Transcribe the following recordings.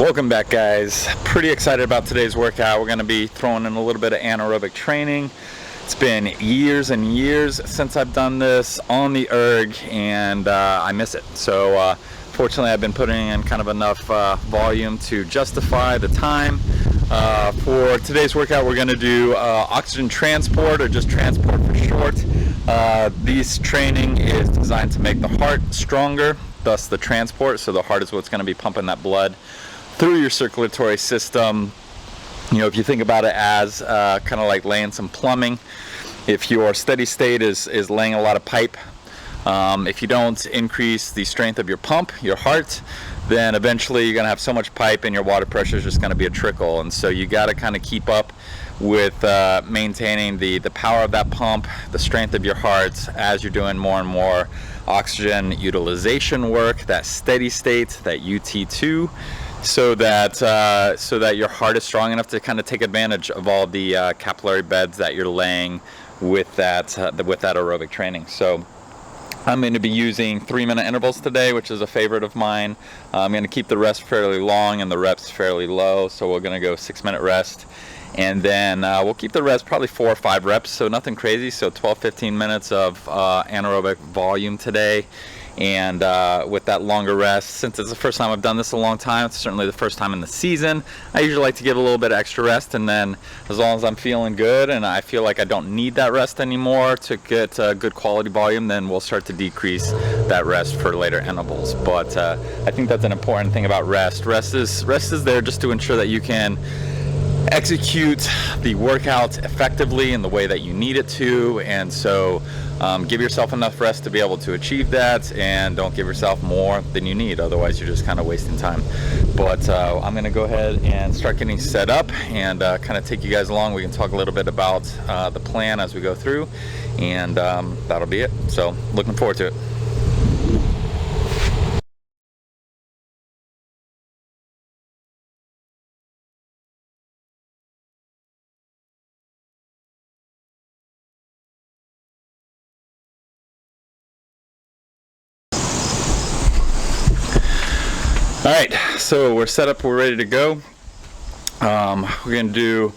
Welcome back, guys. Pretty excited about today's workout. We're going to be throwing in a little bit of anaerobic training. It's been years and years since I've done this on the erg, and I miss it. So fortunately I've been putting in kind of enough volume to justify the time. For today's workout we're going to do oxygen transport, or just transport for short. This training is designed to make the heart stronger, thus the transport. So the heart is what's going to be pumping that blood through your circulatory system. You know, if you think about it as kind of like laying some plumbing, if your steady state is laying a lot of pipe, if you don't increase the strength of your pump, your heart, then eventually you're going to have so much pipe and your water pressure is just going to be a trickle. And so you got to kind of keep up with maintaining the power of that pump, the strength of your heart, as you're doing more and more oxygen utilization work, that steady state, that UT2, so that your heart is strong enough to kind of take advantage of all the capillary beds that you're laying with that aerobic training. So I'm going to be using 3-minute intervals today, which is a favorite of mine. I'm going to keep the rest fairly long and the reps fairly low, so we're going to go 6-minute rest, and then we'll keep the rest probably 4 or 5 reps, so nothing crazy. So 12-15 minutes of anaerobic volume today. And with that longer rest, since it's the first time I've done this in a long time, it's certainly the first time in the season, I usually like to give a little bit of extra rest, and then as long as I'm feeling good and I feel like I don't need that rest anymore to get good quality volume, then we'll start to decrease that rest for later intervals. But I think that's an important thing about rest. Rest is there just to ensure that you can execute the workout effectively in the way that you need it to, and so give yourself enough rest to be able to achieve that, and don't give yourself more than you need, otherwise you're just kind of wasting time. But I'm going to go ahead and start getting set up and kind of take you guys along. We can talk a little bit about the plan as we go through, and that'll be it. So looking forward to it. All right, so we're set up, we're ready to go. We're going to do,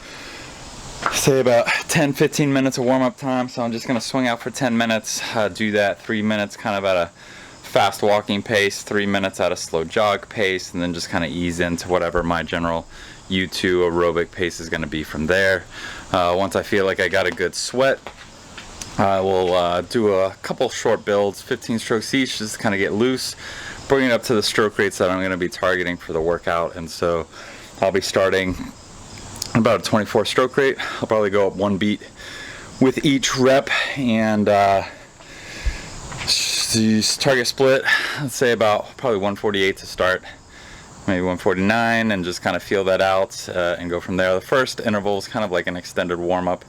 say, about 10-15 minutes of warm-up time. So I'm just going to swing out for 10 minutes, do that 3 minutes kind of at a fast walking pace, 3 minutes at a slow jog pace, and then just kind of ease into whatever my general U2 aerobic pace is going to be from there. Once I feel like I got a good sweat, I will do a couple short builds, 15 strokes each, just to kind of get loose, bring it up to the stroke rates that I'm going to be targeting for the workout. And so I'll be starting about a 24 stroke rate. I'll probably go up 1 beat with each rep, and target split, let's say about probably 148 to start, maybe 149, and just kind of feel that out and go from there. The first interval is kind of like an extended warm-up,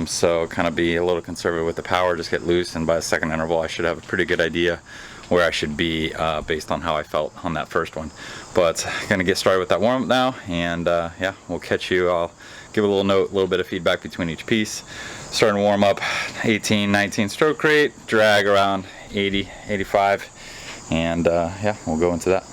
so kind of be a little conservative with the power, just get loose, and by the second interval I should have a pretty good idea where I should be based on how I felt on that first one. But gonna get started with that warm-up now, and yeah, we'll catch you. I'll give a little bit of feedback between each piece. Starting to warm up, 18-19 stroke rate, drag around 80-85, and yeah, we'll go into that.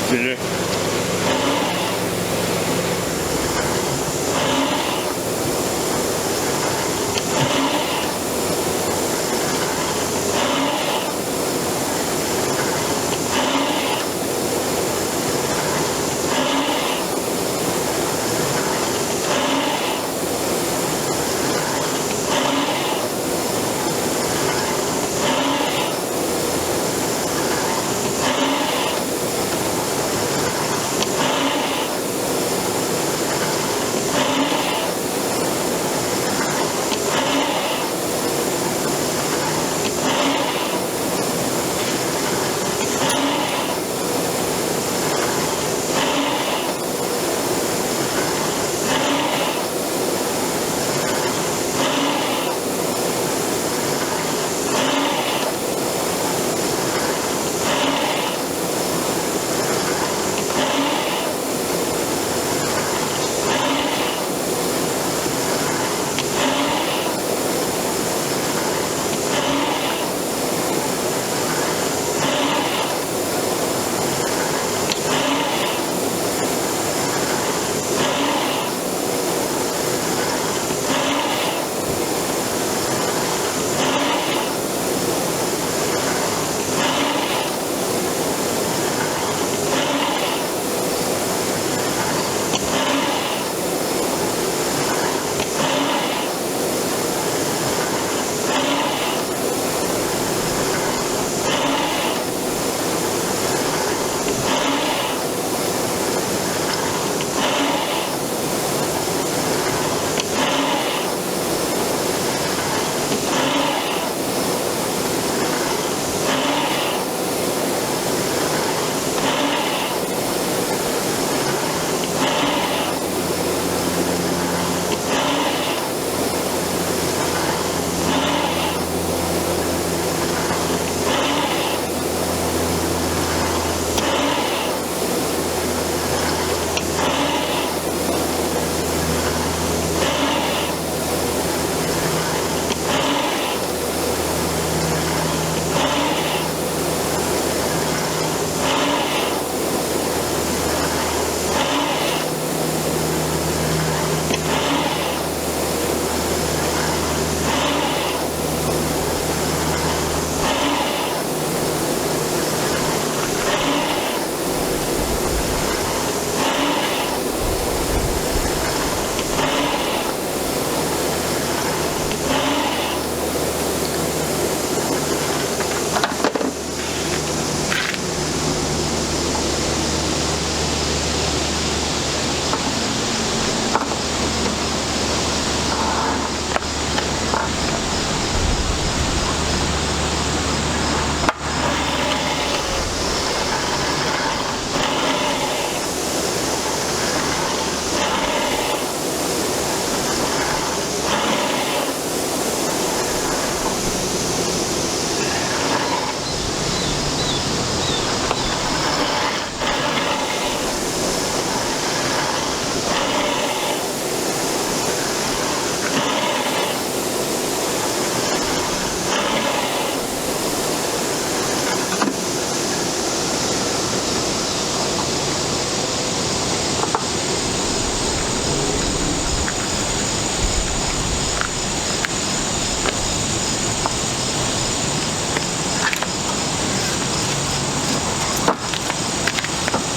Did you?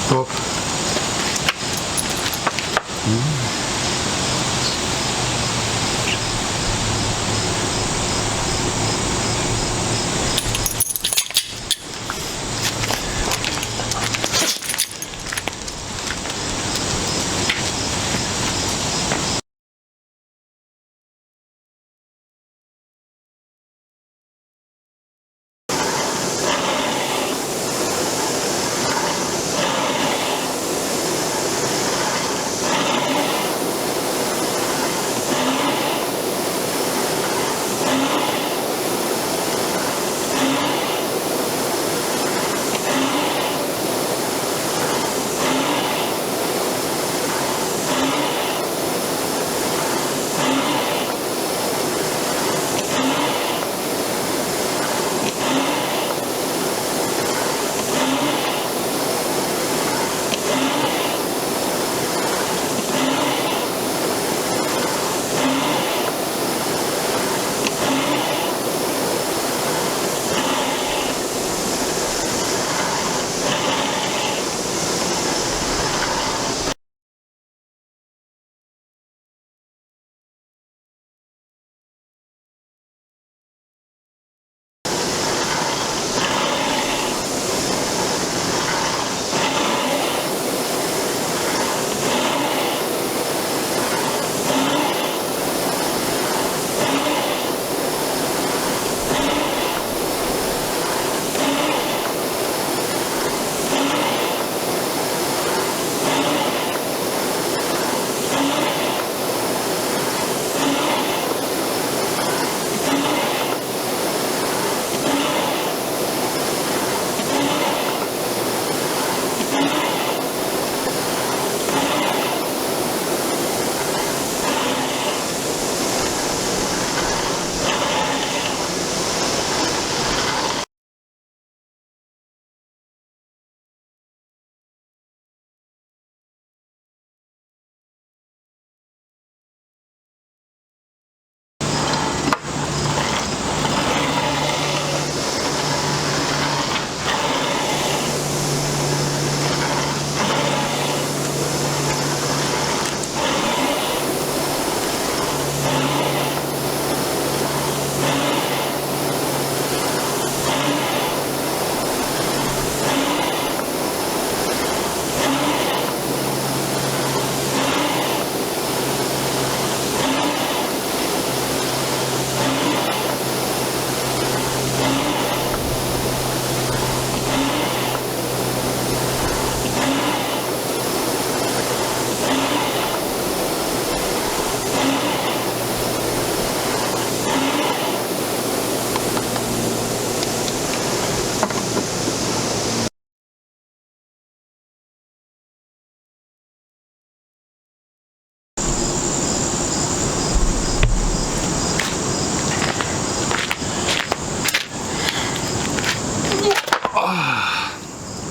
Stop.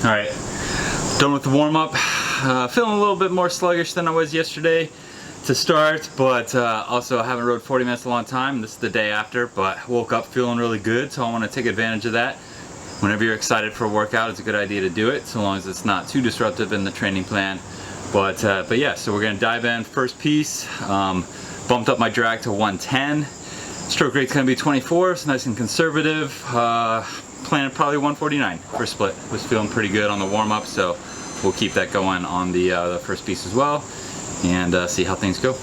All right, done with the warm-up. Feeling a little bit more sluggish than I was yesterday to start, but also I haven't rode 40 minutes in a long time. This is the day after, but woke up feeling really good, so I want to take advantage of that. Whenever you're excited for a workout, it's a good idea to do it, so long as it's not too disruptive in the training plan. But yeah, so we're gonna dive in. First piece, bumped up my drag to 110. Stroke rate's gonna be 24, it's nice and conservative. Planning probably 149 for split. Was feeling pretty good on the warm-up, so we'll keep that going on the first piece as well, and see how things go.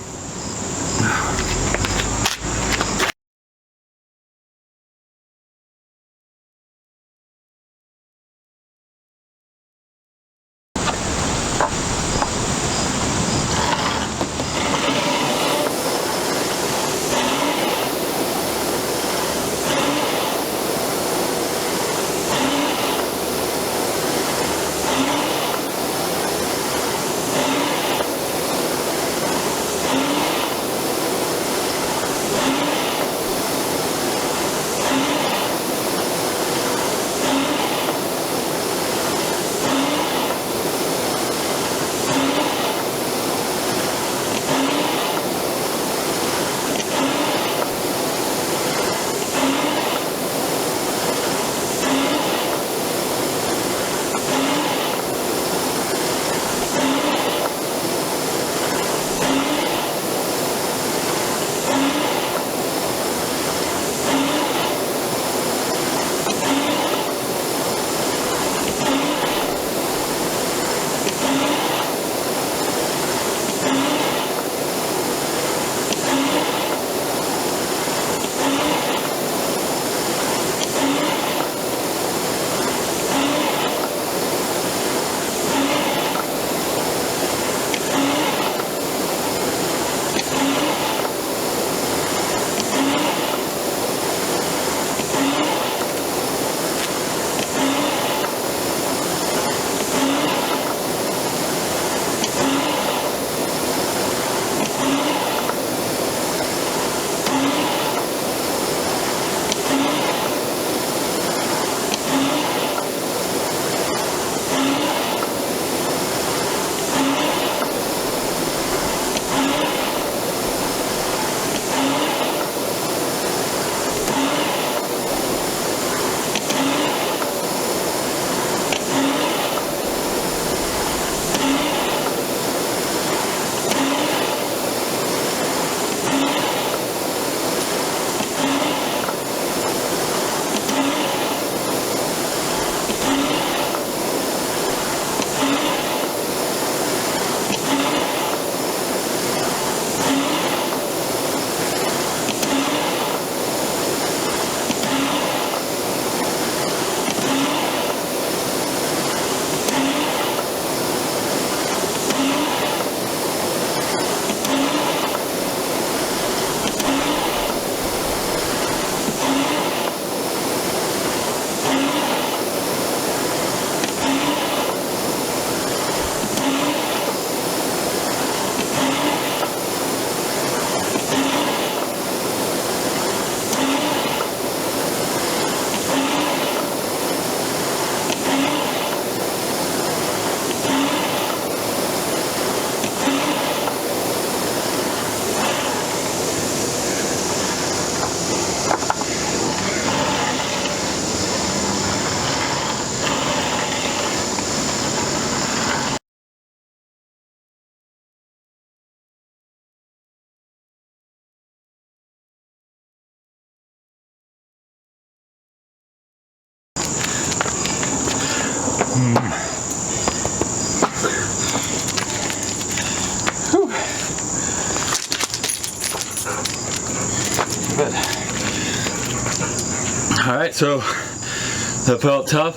Alright, so that felt tough.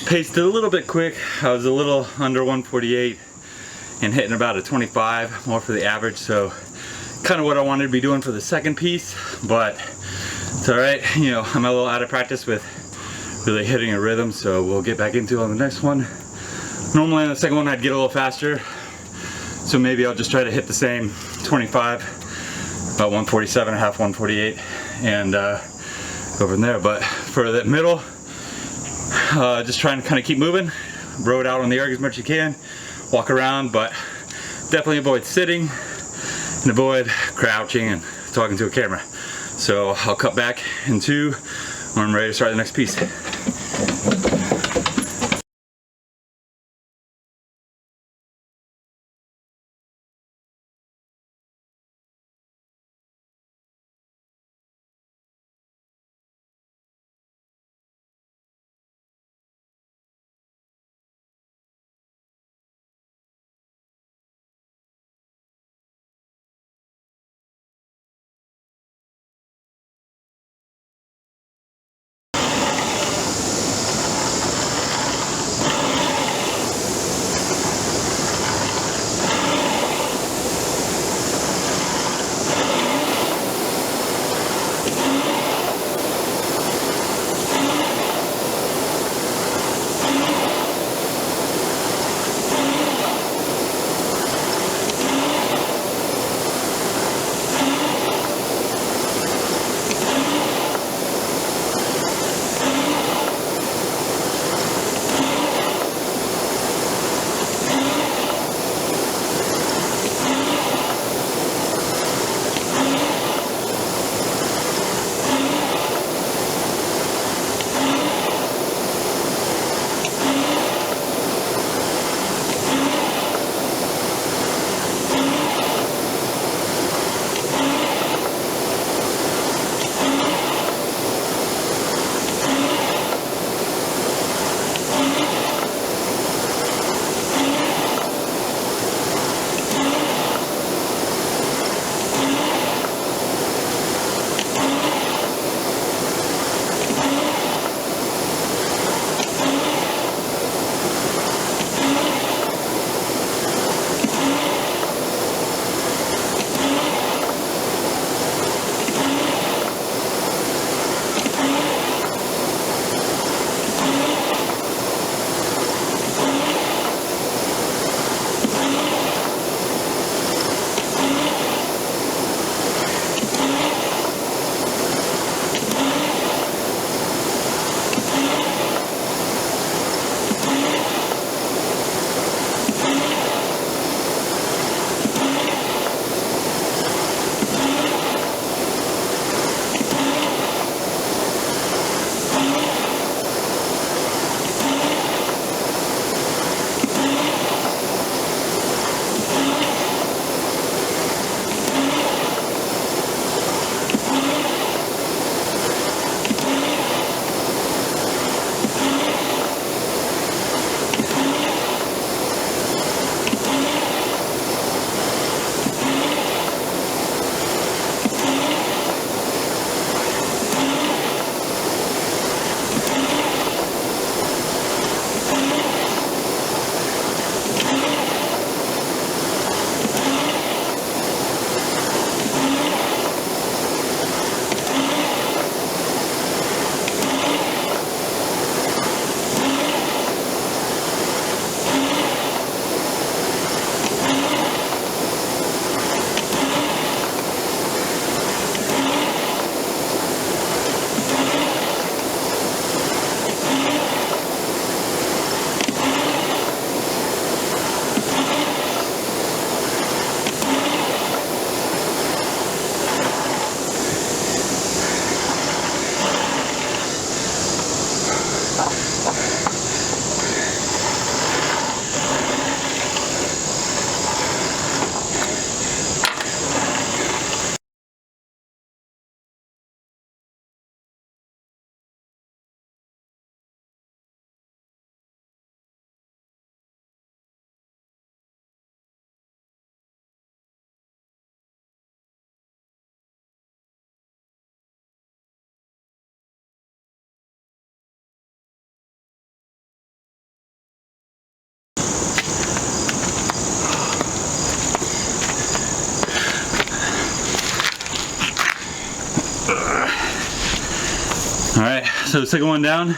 Paced it a little bit quick. I was a little under 148 and hitting about a 25 more for the average, so kind of what I wanted to be doing for the second piece, but it's alright. You know, I'm a little out of practice with really hitting a rhythm, so we'll get back into it on the next one. Normally on the second one I'd get a little faster, so maybe I'll just try to hit the same 25, about 147 and a half, 148, and go from there. But for that middle, just trying to kind of keep moving, row it out on the erg as much as you can, walk around, but definitely avoid sitting and avoid crouching and talking to a camera. So I'll cut back in 2 when I'm ready to start the next piece. Alright, so the second one down,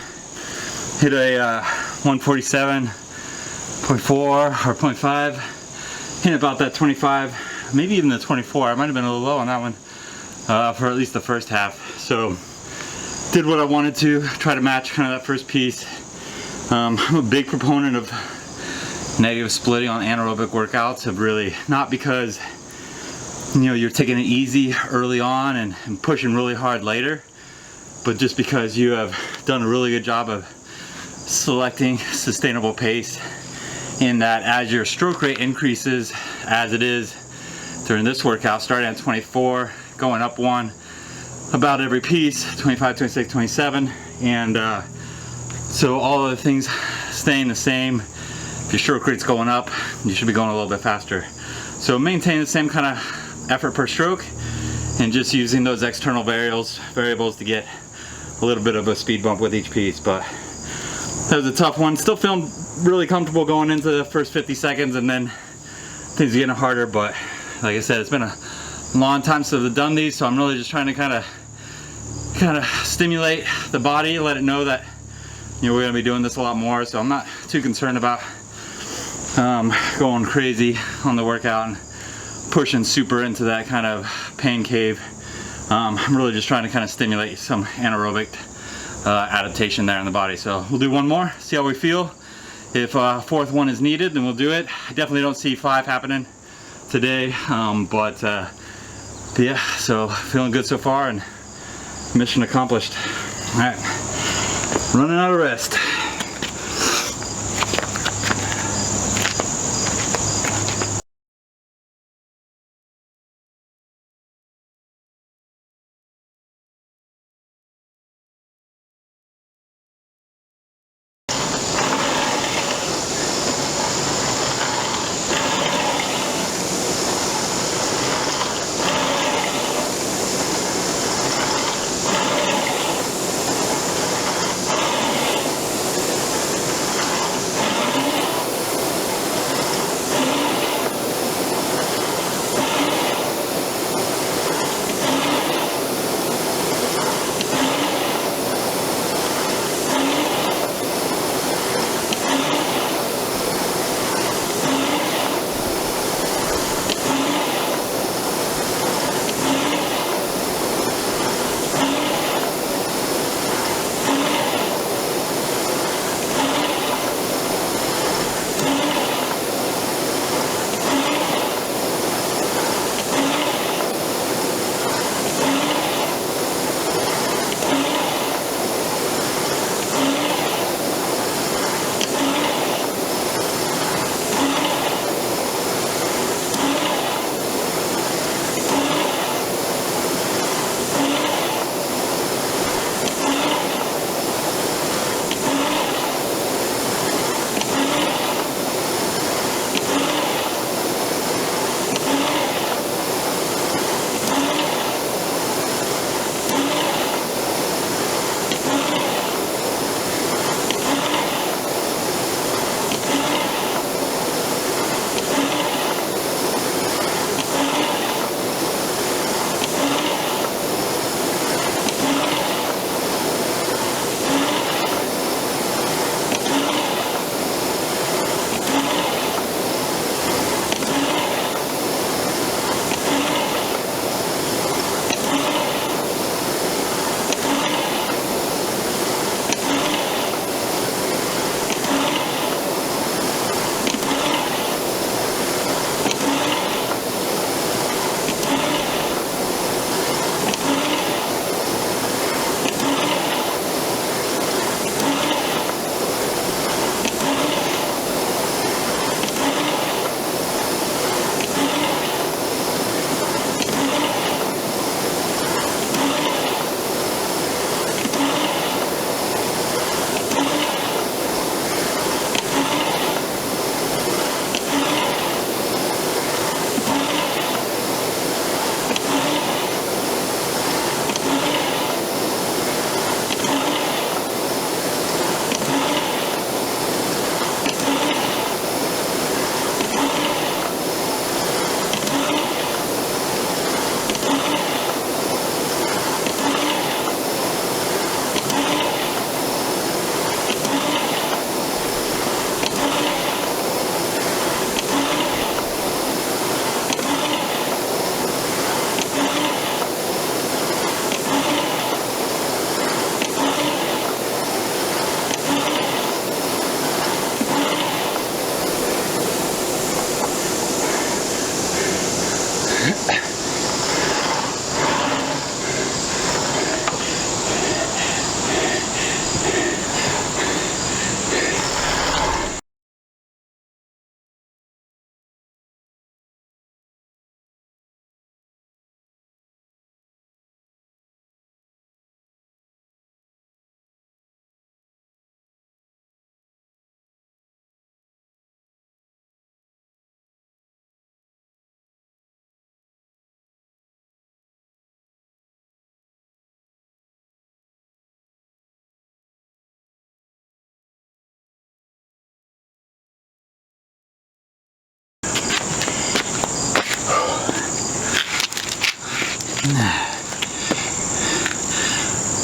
hit a 147.4 or 0.5, hit about that 25, maybe even the 24. I might have been a little low on that one for at least the first half. So did what I wanted to, try to match kind of that first piece. I'm a big proponent of negative splitting on anaerobic workouts, of really not because you're taking it easy early on and pushing really hard later, but just because you have done a really good job of selecting sustainable pace, in that as your stroke rate increases, as it is during this workout, starting at 24, going up one about every piece, 25, 26, 27, and so all of the things staying the same. If your stroke rate's going up, you should be going a little bit faster. So maintain the same kind of effort per stroke and just using those external variables to get a little bit of a speed bump with each piece. But that was a tough one. Still feeling really comfortable going into the first 50 seconds, and then things are getting harder. But like I said, it's been a long time since I've done these, so I'm really just trying to kind of stimulate the body, let it know that we're going to be doing this a lot more. So I'm not too concerned about going crazy on the workout and pushing super into that kind of pain cave. I'm really just trying to kind of stimulate some anaerobic adaptation there in the body. So we'll do one more, see how we feel. If a fourth one is needed, then we'll do it. I definitely don't see 5 happening today, but yeah, so feeling good so far and mission accomplished. All right, running out of rest.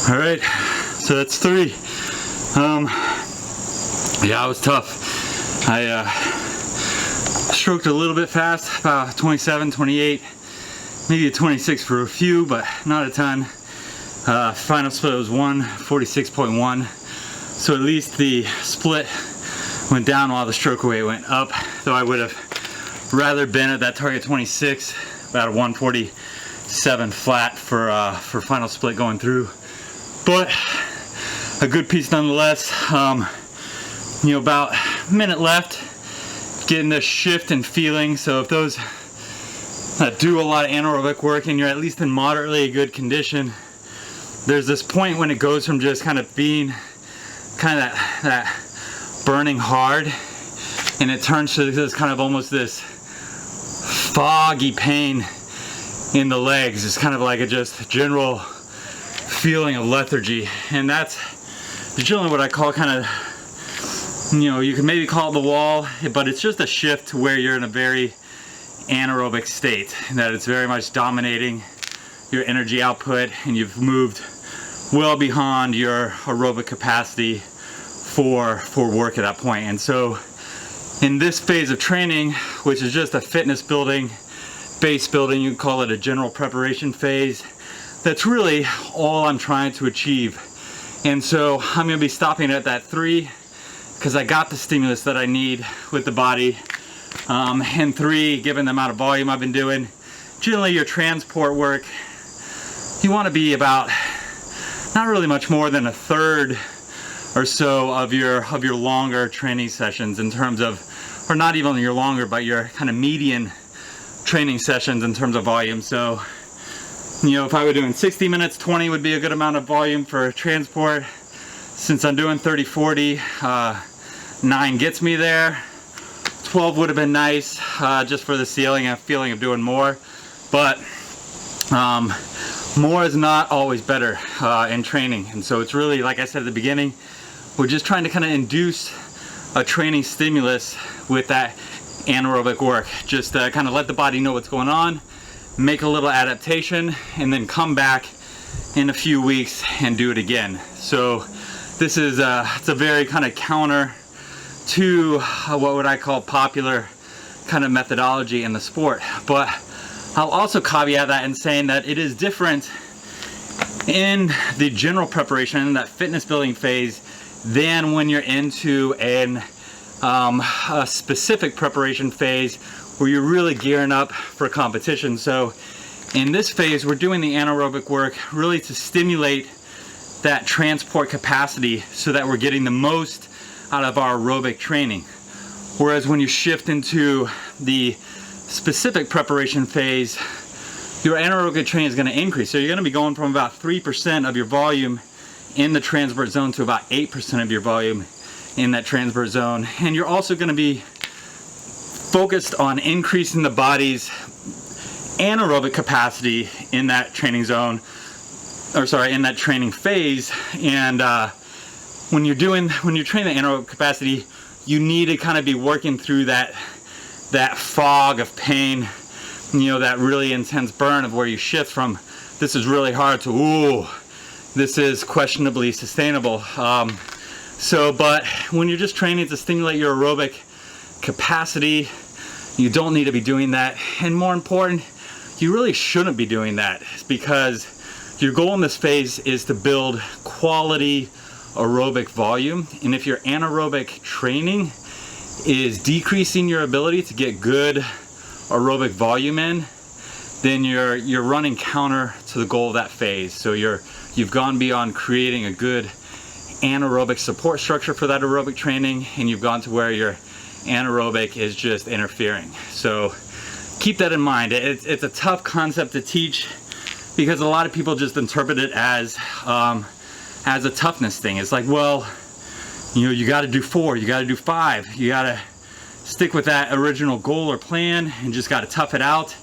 All right, so that's 3. Yeah, it was tough. I stroked a little bit fast, about 27, 28, maybe a 26 for a few, but not a ton. Final split was 146.1, so at least the split went down while the stroke weight went up, though I would have rather been at that target 26, about a 147 flat for final split going through. But a good piece nonetheless. You know, about a minute left, getting the shift and feeling. So if those that do a lot of anaerobic work and you're at least in moderately good condition, there's this point when it goes from just kind of being kind of that burning hard, and it turns to this kind of almost this foggy pain in the legs. It's kind of like a just general feeling of lethargy, and that's generally what I call kind of, you know, you can maybe call it the wall, but it's just a shift to where you're in a very anaerobic state, that it's very much dominating your energy output, and you've moved well beyond your aerobic capacity for work at that point. And so in this phase of training, which is just a fitness building, base building, you can call it a general preparation phase, that's really all I'm trying to achieve. And so I'm going to be stopping at that 3 because I got the stimulus that I need with the body. And 3, given the amount of volume I've been doing, generally your transport work, you want to be about not really much more than a third or so of your longer training sessions in terms of, or not even your longer, but your kind of median training sessions in terms of volume. So, you know, if I were doing 60 minutes, 20 would be a good amount of volume for transport. Since I'm doing 30, 40, 9 gets me there. 12 would have been nice, just for the feeling of doing more. But more is not always better in training. And so it's really, like I said at the beginning, we're just trying to kind of induce a training stimulus with that anaerobic work. Just kind of let the body know what's going on, make a little adaptation, and then come back in a few weeks and do it again. So this is it's a very kind of counter to what would I call popular kind of methodology in the sport. But I'll also caveat that in saying that it is different in the general preparation, that fitness building phase, than when you're into a specific preparation phase where you're really gearing up for competition. So in this phase, we're doing the anaerobic work really to stimulate that transport capacity so that we're getting the most out of our aerobic training. Whereas when you shift into the specific preparation phase, your anaerobic training is going to increase. So you're going to be going from about 3% of your volume in the transport zone to about 8% of your volume in that transport zone. And you're also going to be focused on increasing the body's anaerobic capacity in that training zone, or sorry, in that training phase. And when you're training the anaerobic capacity, you need to kind of be working through that fog of pain, you know, that really intense burn of where you shift from this is really hard to, ooh, this is questionably sustainable. But when you're just training to stimulate your aerobic capacity, you don't need to be doing that. And more important, you really shouldn't be doing that, because your goal in this phase is to build quality aerobic volume. And if your anaerobic training is decreasing your ability to get good aerobic volume in, then you're running counter to the goal of that phase. So you've gone beyond creating a good anaerobic support structure for that aerobic training, and you've gone to where your anaerobic is just interfering. So keep that in mind. It's a tough concept to teach, because a lot of people just interpret it as a toughness thing. It's like, well, you know, you got to do 4, you got to do 5, you got to stick with that original goal or plan and just got to tough it out.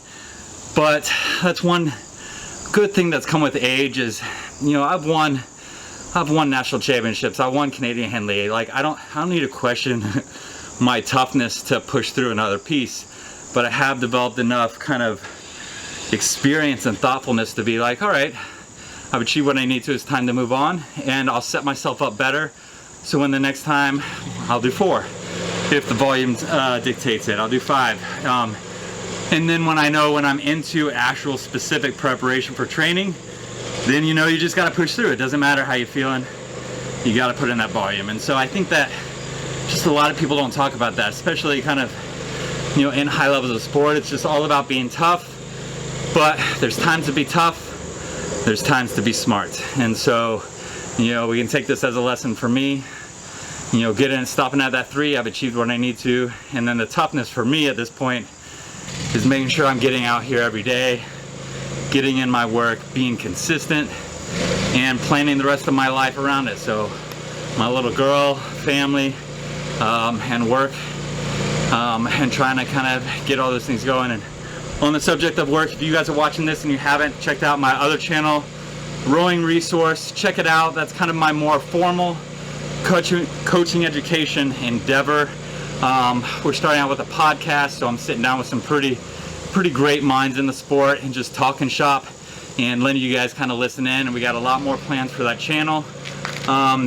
But that's one good thing that's come with age is, you know, I've won national championships, I won Canadian Henley. Like, I don't need to question my toughness to push through another piece, but I have developed enough kind of experience and thoughtfulness to be like, all right, I've achieved what I need to. It's time to move on, and I'll set myself up better. So when the next time, I'll do 4. If the volume dictates it, I'll do 5. And then when I know when I'm into actual specific preparation for training, then you know you just got to push through. It doesn't matter how you're feeling. You got to put in that volume. And so I think that just a lot of people don't talk about that, especially kind of, you know, in high levels of sport. It's just all about being tough, but there's times to be tough, there's times to be smart. And so, you know, we can take this as a lesson for me. You know, stopping at that 3, I've achieved what I need to. And then the toughness for me at this point is making sure I'm getting out here every day, getting in my work, being consistent, and planning the rest of my life around it. So my little girl, family, and work, and trying to kind of get all those things going. And on the subject of work, if you guys are watching this and you haven't checked out my other channel, Rowing Resource, check it out. That's kind of my more formal coaching education endeavor. We're starting out with a podcast, so I'm sitting down with some pretty great minds in the sport and just talking shop and letting you guys kind of listen in. And we got a lot more plans for that channel.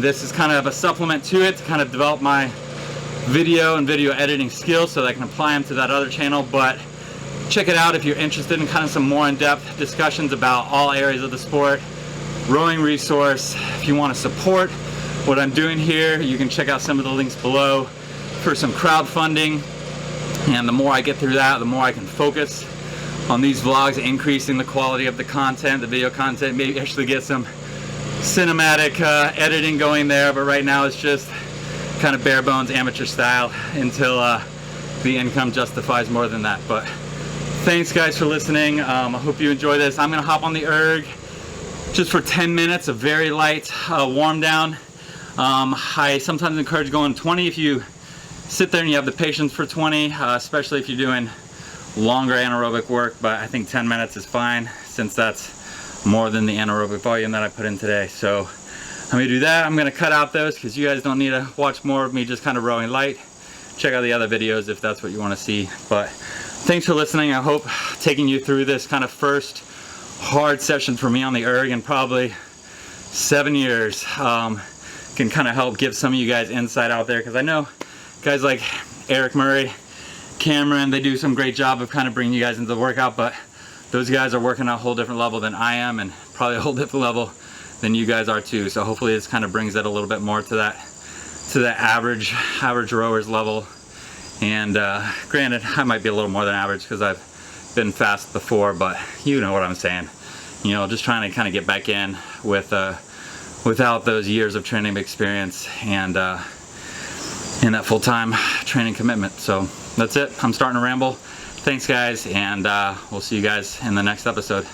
This is kind of a supplement to it to kind of develop my video and video editing skills so that I can apply them to that other channel. But check it out if you're interested in kind of some more in-depth discussions about all areas of the sport. Rowing Resource. If you want to support what I'm doing here, you can check out some of the links below for some crowdfunding. And the more I get through that, the more I can focus on these vlogs, increasing the quality of the content, the video content, maybe actually get some cinematic editing going there. But right now it's just kind of bare bones amateur style until the income justifies more than that. But thanks guys for listening. I hope you enjoy this. I'm gonna hop on the erg just for 10 minutes, a very light warm down. I sometimes encourage going 20 if you sit there and you have the patience for 20, especially if you're doing longer anaerobic work, but I think 10 minutes is fine since that's more than the anaerobic volume that I put in today. So I'm gonna do that. I'm gonna cut out those because you guys don't need to watch more of me just kind of rowing light. Check out the other videos if that's what you want to see. But thanks for listening. I hope taking you through this kind of first hard session for me on the erg in probably 7 years can kind of help give some of you guys insight out there, because I know guys like Eric Murray, Cameron, they do some great job of kind of bringing you guys into the workout, but those guys are working at a whole different level than I am, and probably a whole different level than you guys are too. So hopefully this kind of brings it a little bit more to that average rower's level. And granted, I might be a little more than average because I've been fast before, but you know what I'm saying. You know, just trying to kind of get back in with without those years of training experience and that full-time training commitment. So that's it. I'm starting to ramble. Thanks guys, and we'll see you guys in the next episode.